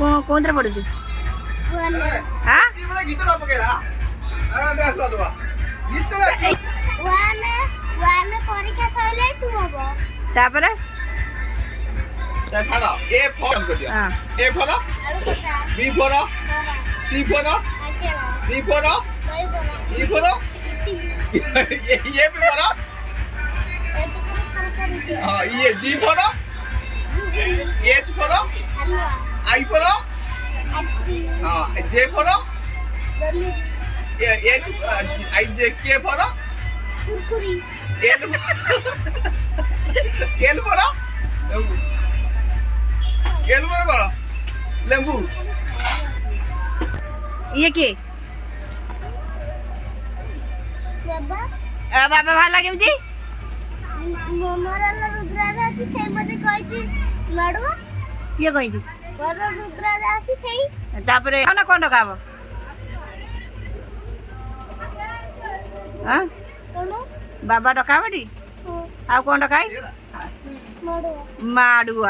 କୋଉଥିରେ ପଢୁଛୁ? ହାଁ ପରୀକ୍ଷା ସଇଲେ 2 ହବ। ତାପରେ A for A for B for C for D for E for ये भी फॉर हाँ ये G for H for I for हाँ J for H I J K for L L for L for कौन लेंबू ये किए बाबा बाबा बाहर केमती मोर रुद्राज अछि थै मते कहिति लडवा किए कहि मोर रुद्राज अछि थै तापरे ना कोन डकाब हां कोन बाबा डकाबडी आ कोन डकाई माडवा माडुआ